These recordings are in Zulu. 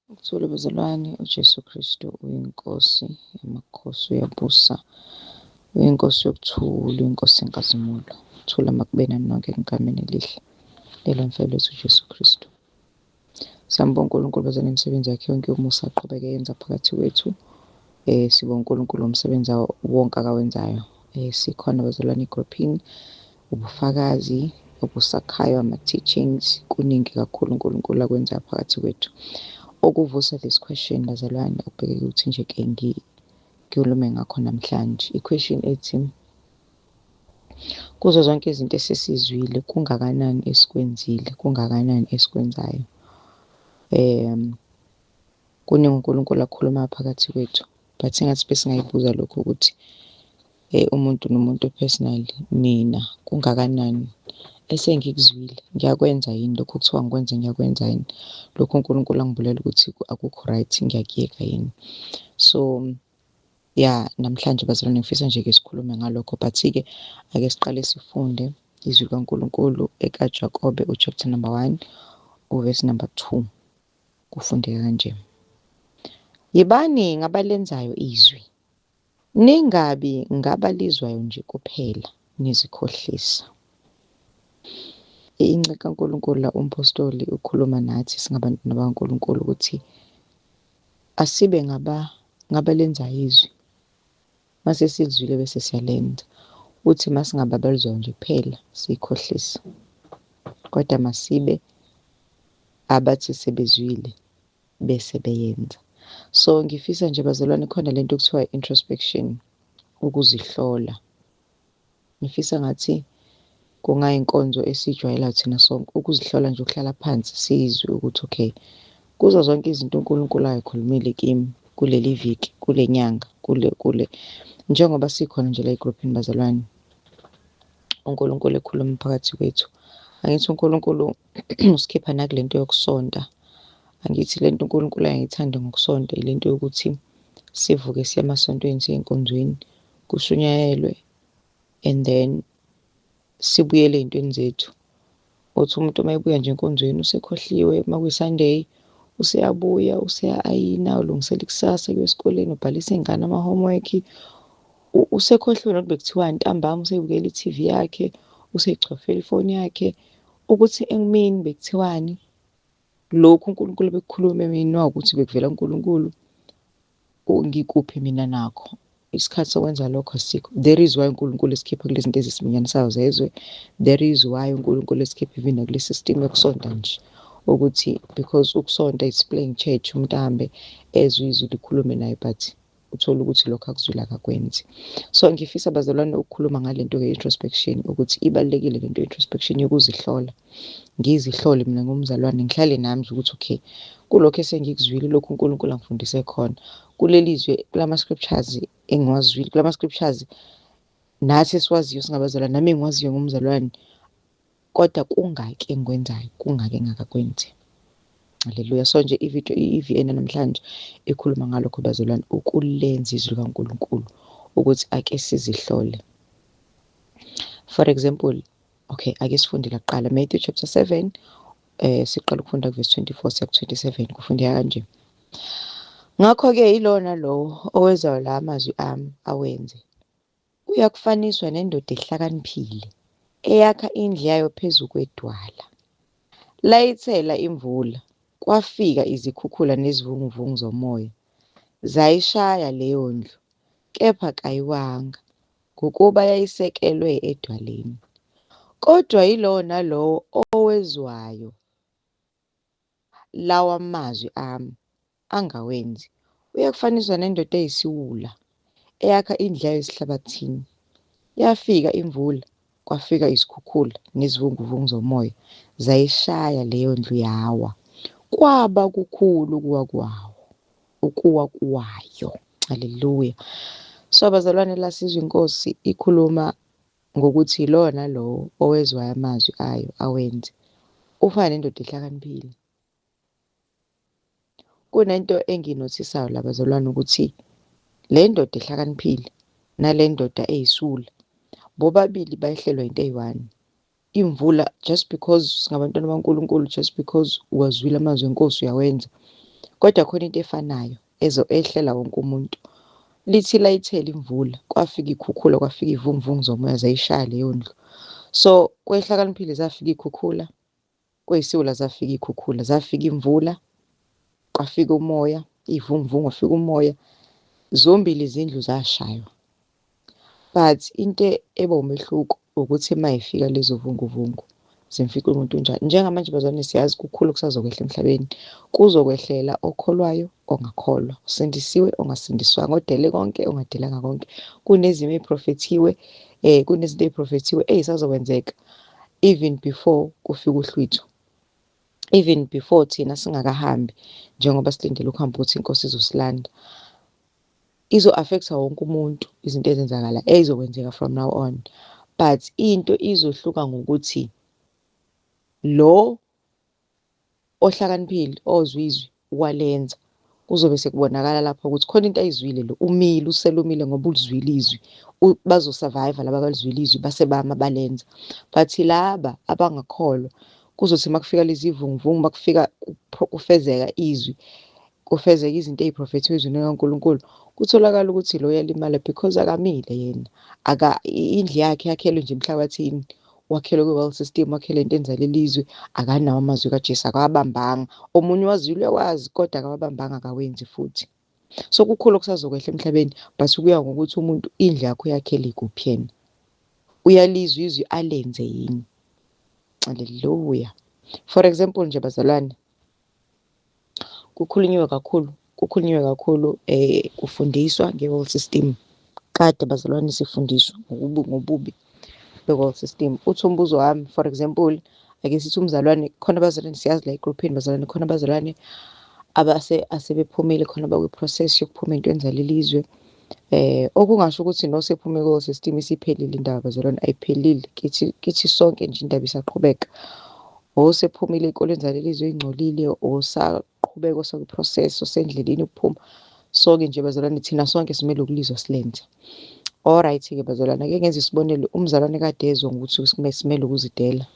Ukuthula bezalwane, uJesu Kristu uyinkosi yamakhosi, uyabusa, uyinkosi yokuthula, uyinkosi yenkazimulo. Thula makubena nonke egameni elihle lelo mfelo wethu uJesu Kristu. Siyambonga uNkulunkulu bezalwane imisebenzi yakhe yonke yomusa aqhubeke yenza phakathi kwethu. Sibonga uNkulunkulu ngomsebenzi wonke akawenzayo. Sikhona bezalwane egroupini, ubufakazi obusakhayo, ama-teachings, kuningi kakhulu uNkulunkulu akwenzayo phakathi kwethu. Okuvusa this question bazalwane, ukubheke ukuthi nje-ke ngikhulume ngakho namhlanje. I-question ethi, kuzo zonke izinto esesizwile, kungakanani esikwenzile, kungakanani esikwenzayo? Kuningi uNkulunkulu akhuluma phakathi kwethu, but engathi besingayibuza lokho ukuthi umuntu nomuntu personally, mina kungakanani esengikuzwile, ngiyakwenza yini lokho kuthiwa ngikwenze, ngiyakwenza yini lokho uNkulunkulu angibulela ukuthi akukho right, ngiyakuyeka yini? So namhlanje bazalwane ngifisa nje-ke sikhulume ngalokho, but-ke ake siqale sifunde izwi kaNkulunkulu ekaJakobe uchapter number 1 uverse number 2. Kufundeka kanje: yibani ngabalenzayo izwi, ningabi ngabalizwayo nje kuphela nizikhohlisa. Inceka kaNkulunkulu la umpostoli ukhuluma nathi singabantwana bakaNkulunkulu ukuthi asibe ngabalenzayo izwi, mase silizwile bese siyalenza. Uthi masingababalizwayo nje kuphela siyikhohlisa, kodwa masibe abathi sebezwile bese beyenza. So ngifisa nje bazalwane, khona lento okuthiwa introspection, ukuzihlola. Ngifisa ngathi kungayinkonzo esijwayela thina sonke ukuzihlola nje, ukuhlala phansi sizwe ukuthi okay, kuzo zonke izinto uNkulunkulu ayikhulumile kimi kuleli viki, kule nyanga, kule njengoba sikhona nje la egroupini bazalwane, uNkulunkulu ekhuluma phakathi kwethu. Angithi uNkulunkulu usikhipha nakule nto yokusonta. Angithi lento uNkulunkulu ayangithanda ngokusonta ilento yokuthi sivuke siye emasontweni, siye enkonzweni, kushunyayelwe, and then sibuyele ey'ntweni zethu. Uthi umuntu uma ebuya nje enkonzweni usekhohliwe, uma kuyi-Sunday useyabuya, useya-ayina, ulungisela ikusasa, kuya esikoleni, ubhalisa iy'ngane ama-homework, usekhohliwe nokuthi bekuthiwa ntambama useyibukela i-TV yakhe, useyicofela ifoni yakhe, ukuthi emini bekuthiwani. Lokhu uNkulunkulu bekukhulume mina ukuthi bekuvela kuNkulunkulu, ngikuphi mina nakho? Isikhathi sokwenza lokho asikho. There is why uNkulunkulu esikhipha kulezi zinto ezisiminyanyisayo zezwe. There is why uNkulunkulu esikhipha even nakule system yokusonta nje, ukuthi because ukusonta is playing church, umuntu ahambe ezwe izwi likhulume naye but uthole ukuthi lokho akuzwile akakwenzi. So ngifisa bazalwane ukukhuluma ngalento ye-introspection, ukuthi ibalulekile lento ye-introspection yokuzihlola. Ngizihlole mina ngomzalwane, ngihlale nami nje ukuthi okay, kulokho esengikuzwile, lokhu uNkulunkulu angifundise khona, kuleli zwi, kulama-scriptures engiwazwile, kulama-scriptures nathi esiwaziyo singabazalwane, nami engiwaziyo ngomzalwane, kodwa kungaki engikwenzayo, kungaki engakakwenzi. Haleluya. So nje i-VN namhlanje ikhuluma ngalokho bazalwane, ukulenza izwi likaNkulunkulu, ukuthi ake sizihlole. For example, okay, ake sifunde kuqala Matthew chapter 7, siqala ukufunda kuverse 24 siya ku-27. Kufundeka kanje: ngakho-ke yilo nalowo owezayo la mazwi ami awenze uyakufaniswa nendoda ehlakaniphile eyakha indlu yayo phezu kwedwala. Layithela imvula, kwafika izikhukhula nezivunguvungu zomoya, zayishaya leyo ndlu, kepha kayiwanga, ngokuba yayisekelwe edwaleni. Kodwa yilowo nalowo owezwayo lawa mazwi ami angawenzi uyakufaniswa nendoda eyisiwula eyakha indlu yayo esihlabathini. Yafika imvula, kwafika izikhukhula nezivunguvungu zomoya, zayishaya leyo ndlu yawa, kwaba kukhulu ukuwa kwayo. Haleluya. So bazalwane, la sizwe inkosi ikhuluma ngokuthi yilo nalowo owezwayo amazwi ayo awenze ufana nendoda ehlakaniphile. Kunento enginothisayo la bazalwane, ukuthi le ndoda ehlakaniphile nale ndoda eyisula bobabili bayehlelwa into eyi-one. Imvula, just because singabantwana baNkulunkulu, just because uwazwile amazwi enkosi uyawenza, kodwa khona into efanayo ehlela wonke umuntu. Lithi layithela imvula, kwafika ikhukhula, kwafika ivunguvungu zomoya zayishaya leyo ndlu. So kweHlakaniphile zafika iy'khukhula, kwey'Siwula zafika iy'khukhula, zafika imvula, kwafika umoya, iy'vunguvungu, kwafika umoya, zombili izindlu zashaywa. But into eba umehluko ukuthi mayifika lezo vunguvungu zimfica umuntu njani. Njengamanje bazalwane siyazi kukhulu okusazokwehla emhlabeni. Kuzokwehlela okholwayo, ongakholwa, usindisiwe, ongasindiswanga, odele konke, ongadelanga konke. Kunezimo ey'profethiwe, kunezinto ey'profethiwe ey'sazokwenzeka even before kufika uhlwitho, even before thina singakahambi njengoba silindele ukuhamba ukuthi inkosi izosilanda. Izo-affect-a wonke umuntu izinto ezenzakala ey'zokwenzeka from now on, but into izohluka ngokuthi lo ohlakaniphile ozwa izwi walenza kuzobe sekubonakala lapho ukuthi khona into ayizwile, lo umile, uselumile ngoba ulizwile izwi, bazo-survive laba abalizwile izwi base bama balenza. But laba abangakholwa kuzothi makufika lezi vunguvungu, makufika kufezeka izwi, kufezeka izinto ey'profethiwe ezwini likaNkulunkulu, kutholakala ukuthi lo uyalimala because akamile yena. Indlu yakhe yakhelwe nje emhlabathini, wakhelwe kwi-world system, wakhelwe entweni zaleli zwe, akanawo amazwi kaJesu, akawabambanga. Omunye wazile wazi kodwa akawabambanga, akawenzi futhi. So kukhulu okusazokwehla emhlabeni, but kuya ngokuthi umuntu indlu yakhe uyakhele kuphi yena, uyalizwa izwi alenze yini. Haleluya. For example nje bazalwane, kukhulunywe kakhulu kufundiswa nge-world system. Kade bazalwane sifundiswa ngobubi be-world system. Uthi umbuzo wami, for example, ake sithi umzalwane, khona abazalwane siyazi la egruphini bazalwane, khona abazalwane asebephumile, khona bakwi-process yokuphuma ey'ntweni zaleli zwe. Okungasho ukuthi nosephume kwi-world system isiphelile indaba bazalwane, ayiphelile. Kithi sonke nje indaba isaqhubeka. Osephumile ey'koleni zaleli zwe ey'ngcolile, osaqhubeka osakwi-process, osendleleni ukuphuma. So-ke nje bazalwane thina sonke simele ukulizwa silenze. Alright-ke bazalwane, ake ngenze isibonelo. Umzalwane kade ezwa ngokuthi simele ukuzidela.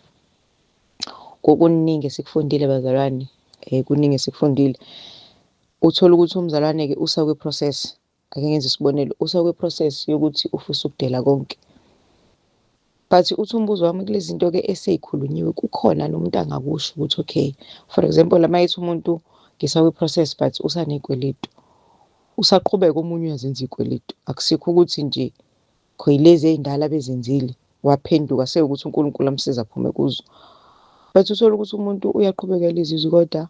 Kuningi esikufundile bazalwane, kuningi esikufundile. Uthola ukuthi umzalwane-ke usakwi-process, ake ngenze isibonelo, usakwi-process yokuthi ufisa ukudela konke. But uthi umbuzo wami kulezi zinto-ke esey'khulunyiwe, kukhona nomuntu angakusho ukuthi okay, for example, amayithi umuntu ngisakwi-process but usaney'kweletu, usaqhubeka omunye uyazenza iy'kweletu. Akusikho ukuthi nje khoyilezi ey'ndala bezenzile waphenduka sekuwukuthi uNkulunkulu amsiza aphume kuzo. But uthola ukuthi umuntu uyaqhubeka lezi izwi kodwa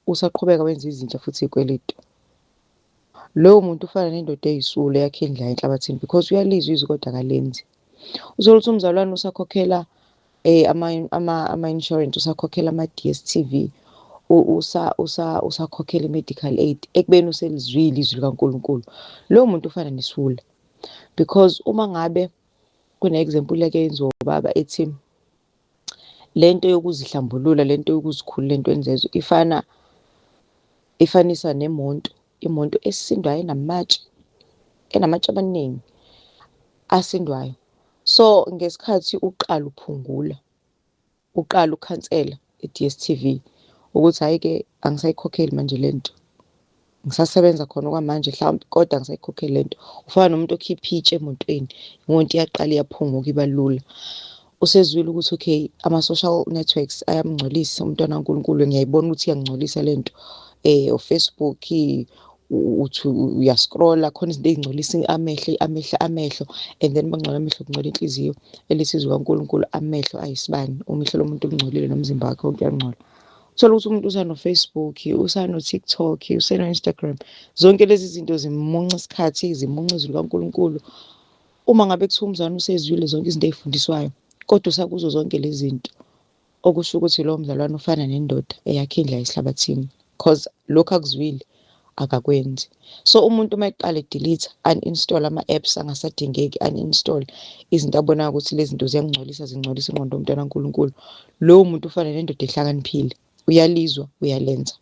usaqhubeka wenza izinto futhi iy'kweletu. Lowo muntu ufana nendoda eyisule yakhe indlu yayo enhlabathini because uyalizwa izwi kodwa akalenzi. Uthola ukuthi umzalwane usakhokhela ama-insurance, usakhokhela ama-DSTV, usakhokhela i-medical aid ekubeni uselizwile izwi likaNkulunkulu. Lowo muntu ufana nesula because uma ngabe kune-example yake yenziwa ubaba ethi lento yokuzihlambulula, lento yokuzikhulula entweni zezwe ifanisa nemonto, imoto esindwayo enamatshe amaningi asindwayo. So ngesikhathi uqala uphungula, uqala ukhansela i-DSTV ukuthi hhayi-ke angisayikhokheli manje lento, ngisasebenza khona okwamanje mhlawumbe kodwa angisayikhokheli lento. Ufana nomuntu okhipha itshe emotweni, imonto iyaqala iyaphunguka iba lula. Usezwile ukuthi okay, ama-social networks ayamngcolisa umntwana kaNkulunkulu, ngiyayibona ukuthi iyangcolisa lento. uFacebook uthi uyascrolla, khona izinto ey'ngcolisa amehlo, and then bangcola amehlo kungcola inhliziyo. Elisizwe kaNkulunkulu amehlo ayisibani, umehlo lomuntu ungcolile nomzimba wakhe wonke uyangcola. Uthola ukuthi umuntu usano-Facebook, usano-TikTok, usano-Instagram, zonke lezi zinto zimunca isikhathi, zimunca izwi likaNkulunkulu. Uma ngabe kuthiwa umzalwane usezwile zonke izinto ey'fundiswayo kodwa usakuzo zonke lezi zinto, okusho ukuthi lowo mzalwane ufana nendoda eyakhe indlu yayo esihlabathini because lokhu akuzwile akakwenzi. So umuntu uma eqala edelete, uninstall ama-apps angasadingeki, uninstall izinto abonayo ukuthi lezi zinto zingcolisa ingqondo yomntwana kaNkulunkulu, lowo muntu ufana nendoda ehlakaniphile, uyalizwa, uyalenza.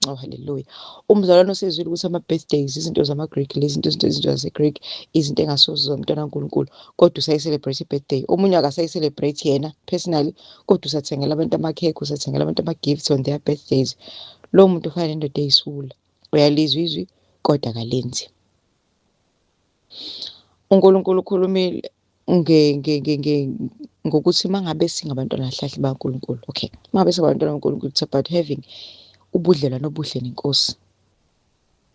Oh haleluya. Umzalwane osezwile ukuthi ama-birthdays izinto zama-Greek, lezi izinto zase-Greek, izinto engasoze zomntwana kaNkulunkulu, kodwa usayi-celebrate i-birthday. Omunye akasayi-celebrate yena personally, kodwa usathengela abantu amakhekhe, usathengela abantu ama-gifts on their birthdays. Lowo muntu ufana nendoda eyisula, uyalizwa izwi kodwa akalenzi. uNkulunkulu ukhulumile ngokuthi mangabe singabantwana abahlahli bakaNkulunkulu, okay, mangabe singabantwana bakaNkulunkulu, it's about having ubudlelwano obuhle neNkosi.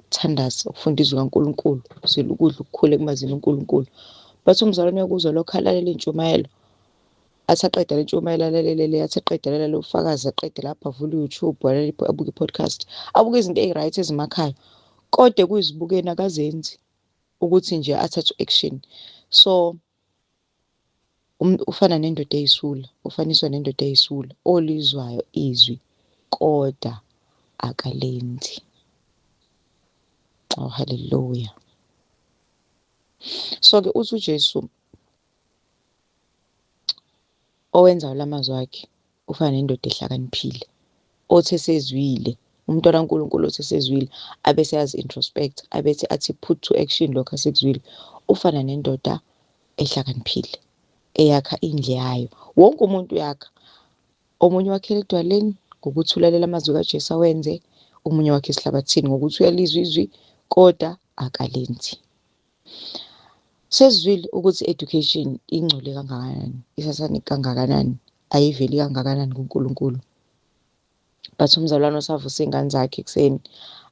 Thandaza ukufunda izwi kaNkulunkulu, uzwele ukudla ukukhule ekumazini uNkulunkulu. Bathi umzalwane uyakuzwa lokho, alalele intshumayelo, athi aqeda le ntshumayelo alalele, athi aqeda alalele ubufakazi, aqede lapho avule u-YouTube, abuke i-podcast, abuke izinto ey-right ezimakhayo, kodwa kuyizibukeni akazenzi ukuthi nje athathe action. So ufana nendoda eyisula, ufaniswa nendoda eyisula, olizwayo izwi kodwa akalenzi. Oh haleluya. So-ke uthi uJesu owenzayo lamazwi akhe ufana nendoda ehlakaniphile, othi esezwile, umntwana kaNkulunkulu othi esezwile abese yazi-introspect, abese athi put to action lokho asekuzwile, ufana nendoda ehlakaniphile eyakha indlu yayo. Wonke umuntu uyakha, omunye wakhela edwaleni ngokuthi ulalela amazwi kaJesu awenze, omunye wakhe esihlabathini ngokuthi uyalizwa izwi kodwa akalenzi. Sesizwile ukuthi education ingcole kangakanani, isasani kangakanani, ayiveli kangakanani kuNkulunkulu. But umzalwane osavusa iy'ngane zakhe ekuseni,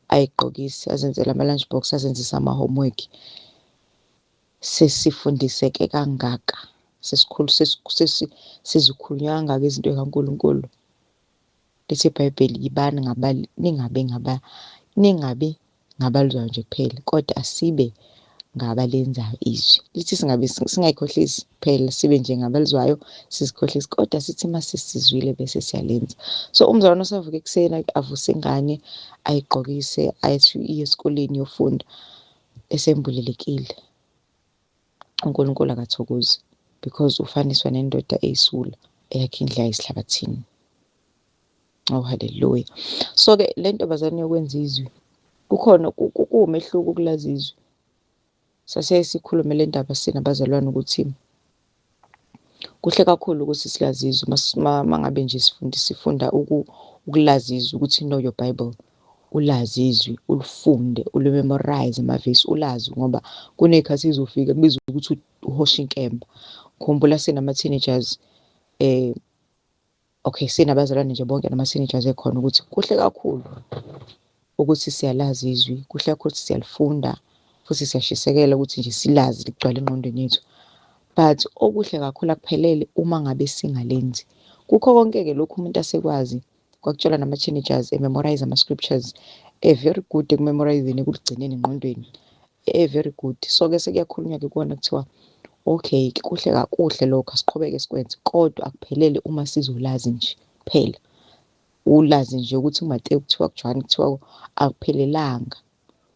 ayigqokise, azenzele ama-lunch box, azenzise ama-homework, sesifundiseke kangaka, sezikhulunywa kangaka izinto zikaNkulunkulu. Lithi iBhayibheli, yibani ningabi ngabalizwayo nje kuphela, kodwa asibe ngabalenzayo izwi. Lithi singayikhohlisi phela, sibe nje ngabalizwayo sizikhohlise, kodwa sithi mase sizwile bese siyalenza. So umzalwane osavuka ekuseni avuse ingane, ayigqokise, ayithi iye esikoleni yofunda, esembulelekile, uNkulunkulu akathokozi, because ufaniswa nendoda eyisula eyakha indlu yayo esihlabathini. Oh haleluya. So-ke le ntombazane yokwenza izwi, kukhona kuwumehluko ukulazi izwi. Sase sikhulume le ndaba sinabazalwane ukuthi kuhle kakhulu ukuthi silazi izwi mangabe nje sifunda ukulazi izwi, ukuthi know your Bible, ulazi izwi, ulifunde, ulimemorize amavesi, ulazi, ngoba kuney'khathi izofika kubizwa ukuthi uhosha inkemba. Khumbula sinama-teenagers, okay, sinabazalwane nje bonke nama-teenagers ekhona, ukuthi kuhle kakhulu ukuthi siyalazi izwi, kuhle kakhulu ukuthi siyalifunda futhi siyashisekela ukuthi nje silazi ligcwale engqondweni yethu. But okuhle kakhulu akuphelele uma ngabe singalenzi. Kukho konke-ke lokhu umuntu asekwazi, kwakutshelwa nama-teenagers memorize ama-scriptures, very good ekumemorizeni, ekuligcineni engqondweni, very good. So-ke sekuyakhulunywa-ke kuwona kuthiwa okay, kuhle lokho, asiqhubeke sikwenze, kodwa akuphelele uma sizolazi nje kuphela. Ulazi nje ukuthi uMateyu kuthiwa kuJohane kuthiwa, akuphelelanga.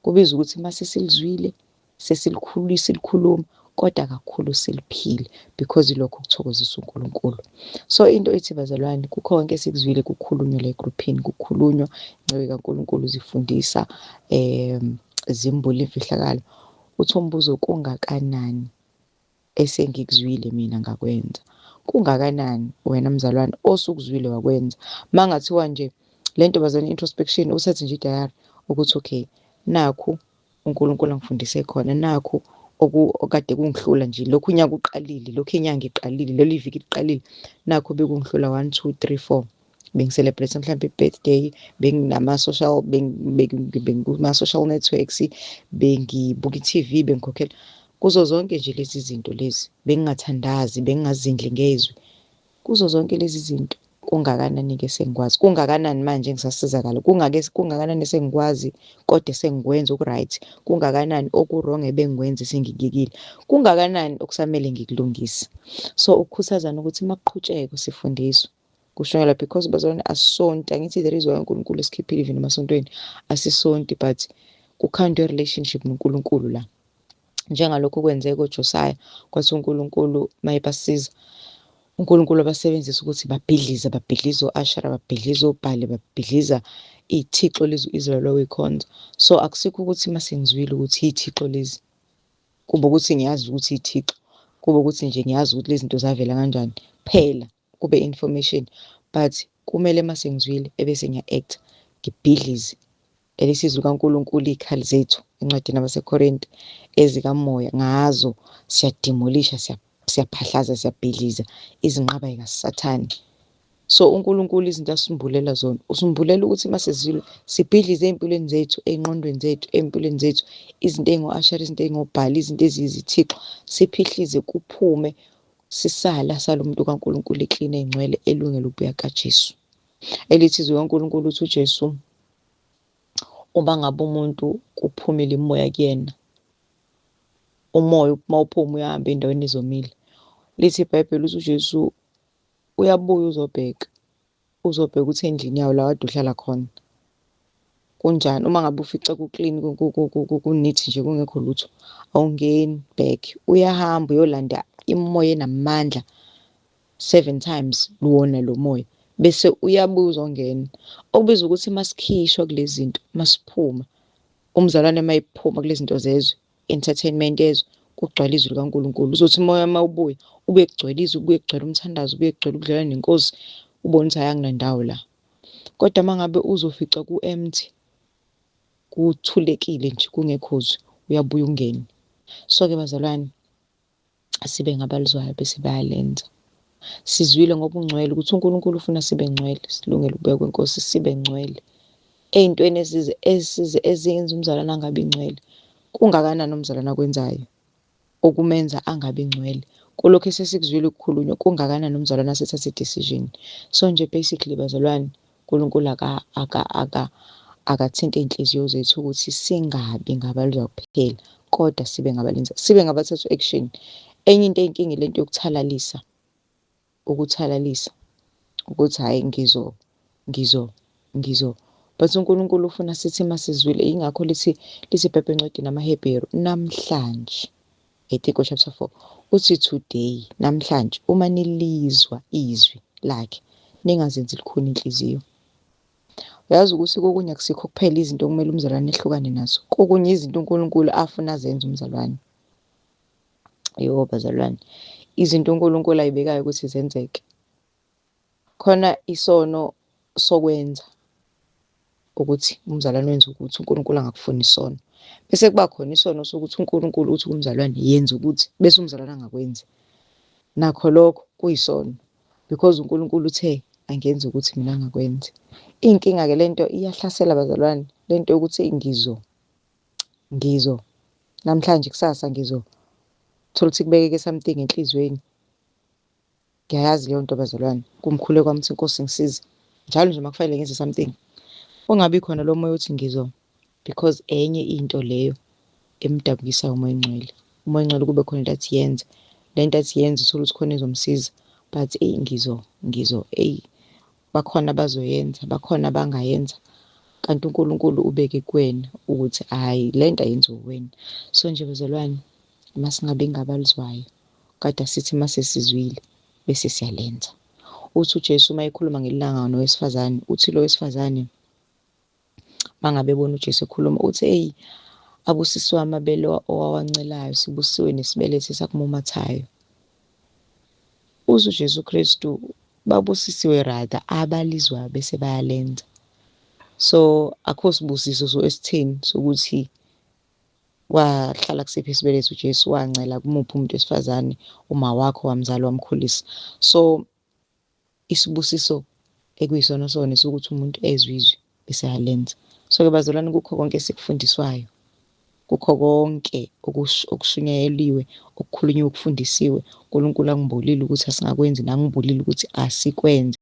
Kubizwa ukuthi mase silizwile, silikhuluma, kodwa kakhulu siliphile, because ilokho kuthokozisa uNkulunkulu. So into ethi bazalwane, kukho konke esikuzwile kukhulunywa la egruphini, kukhulunywa ingcwele kaNkulunkulu zifundisa, zimbula imfihlakalo. Uthi umbuzo, kungakanani esengikuzwile mina ngakwenza? Kungakanani wena mzalwane osukuzwile wakwenza? Mangathiwa nje le ntombazane introspection, usethe nje idayari ukuthi okay, nakhu uNkulunkulu angifundise khona, nakhu okade kungihlula nje, lokhu unyaka uqalile, lokhu inyanga iqalile, leli viki liqalile, nakhu bekungihlula 1 2 3 4, bengi-celebrate mhlawumbe i-birthday, benginama-social, bengikuma-social networks, bengibuka i-TV, bengikhokhela kuzo zonke nje lezi zinto lezi, bengingathandazi, bengingazindli ngezwi. Kuzo zonke lezi zinto, kungakanani-ke sengikwazi? Kungakanani manje ngisasizakala? Kungakanani sengikwazi kodwa sengikwenza oku-right? Kungakanani oku-wrong ebengikwenza sengikuyekile? Kungakanani okusamele ngikulungise? So ukukhuthazana ukuthi makuqhutshekwe sifundiswe, kusho lapha, because bazalwane asisonti, angithi there is why uNkulunkulu esikhiphile even emasontweni, asisonti, but kukhandwe relationship noNkulunkulu la. Njengalokhu kwenzeka koJosiah, kwathi uNkulunkulu mayebasiza, uNkulunkulu abasebenzisa ukuthi babhidlize u-Ashera, babhidlize uBhali, babhidliza iy'thixo lezi u-Israyeli wayekhonza. So akusikho ukuthi masengizwile ukuthi iy'thixo lezi, kube ukuthi ngiyazi ukuthi iy'thixo, kube ukuthi nje ngiyazi ukuthi lezi zinto zavela kanjani phela, kube information, but kumele masengizwile ebese ngiya-act, ngibhidlize elesizwe likaNkulunkulu izikhali zethu encwadini yabaseKorinte ezikamoya, ngazo siyadimolisha, siyaphahlaza, siyabhidliza izinqaba zikaSathane. So uNkulunkulu izinto asimbulela zona, usimbulela ukuthi masezilwe sibhidlize ey'mpilweni zethu, ey'ngqondweni zethu, ey'mpilweni zethu, izinto ey'ngo-Ashera, izinto ey'ngobhali, izinto eziyizithixo, siphihlize kuphume sisala salo muntu kaNkulunkulu eklini, ey'ngcwele, elungele ukubuya kaJesu. Elithi izwi kaNkulunkulu uthi uJesu uma ngabe umuntu kuphumile imimoya kuyena, umoya mawuphuma uyahamba ey'ndaweni ezomile. Lithi iBhayibheli uthi uJesu uyabuya uzobheka ukuthi endlini yawo la kade uhlala khona kunjani. Uma ngabe ufica kuklini kunithi nje kungekho lutho, awungeni back, uyahamba uyolanda imimoya enamandla 7 times luwona lo moya, bese uyabuya uzongena. Okubizwa ukuthi masikhishwa kulezi zinto, masiphuma, umzalwane mayiphuma kulezi zinto zezwe, entertainment yezwe, kugcwala izwi likaNkulunkulu. Uzothi umoya mawubuya ubuye kugcwele izwi, ubuye kugcwele umthandazo, ubuye kugcwele ubudlelwano nenkosi, ubone ukuthi hayi anginandawo la. Kodwa mangabe uzofica ku-empty, kuthulekile nje kungekho zwi, uyabuya ungene. So-ke bazalwane, asibe ngabalizwayo bese bayalenza. Sizwile ngoba ungcwele ukuthi uNkulunkulu ufuna sibe ngcwele, silungele ukubuya kwenkosi, sibe ngcwele ey'ntweni ezenza umzalwane angabi ngcwele. Kungakanani umzalwane akwenzayo okumenza angabi ngcwele? Kulokhu esesikuzwile ukukhulunywa, kungakanani umzalwane asethathe i-decision? So nje basically bazalwane, uNkulunkulu akathinte iy'nhliziyo zethu ukuthi singabi ngabalizwa kuphela, kodwa sibe ngabalenza, sibe ngabathatha action. Enye into eyinkinga lento yokuthalalisa, ukuthi hhayi ngizo. But uNkulunkulu ufuna sithi masizwile, yingakho lithi iBhayibheli encwadini yamaHebheru namhlanje, I think chapter 4, uthi today, namhlanje, uma nilizwa izwi lakhe ningazenzi likhuni inhliziyo. Uyazi ukuthi kokunye akusikho kuphela izinto okumele umzalwane ehlukane nazo, kokunye izinto uNkulunkulu afuna azenze umzalwane. Yebo bazalwane, izinto uNkulunkulu ayibekayo ukuthi zenzeke. Khona isono sokwenza ukuthi umzalwane wenza ukuthi uNkulunkulu angakufuni isono, bese kuba khona isono sokuthi uNkulunkulu uthi kumzalwane yenza ukuthi, bese umzalwane angakwenzi. Nakho lokho kuyisono, because uNkulunkulu uthe angenza ukuthi mina ngakwenzi. Inkinga-ke lento iyahlasela bazalwane, lento yokuthi ngizo namhlanje kusasa thola ukuthi kubekeke something enhlizweni. Ngiyayazi leyo nto bazalwane, kumkhule kwami ukuthi inkosi ngisize njalo nje makufanele ngenze something, ungabi khona lo moya uthi ngizo, because enye into leyo emdabukisa umoya engcwele. Umoya engcwele kube khona into athi yenze, lento athi yenze uthole ukuthi khona izomsiza, but ngizo bakhona abazoyenza, bakhona abangayenza, kanti uNkulunkulu ubeke kuwena ukuthi hhayi lento ayenziwe kuwena. So nje bazalwane, masingabi ngabalizwayo, kade sithi masesizwile bese siyalenza. Uthi uJesu uma ekhuluma ngelilanga nowesifazane, uthi lo wesifazane mangabe ebona uJesu ekhuluma uthi abusisiwe amabele owawancelayo, sibusiwe nesibeletho esakumumathayo. Uze uJesu Kristu babusisiwe rather abalizwayo bese bayalenza. So akho sibusiso esitheni sokuthi wahlala kusiphi isibeletho uJesu, wancela kumuphi umuntu wesifazane, uma wakho wamzala wamkhulisa. So isibusiso ekuyisona sona sokuthi umuntu ezwe izwi bese ayalenza. So-ke bazalwane, kukho konke esikufundiswayo, kukho konke okushunyayeliwe, okukhulunywe, okufundisiwe, uNkulunkulu angibulile ukuthi asingakwenzi, nangibulile ukuthi asikwenze.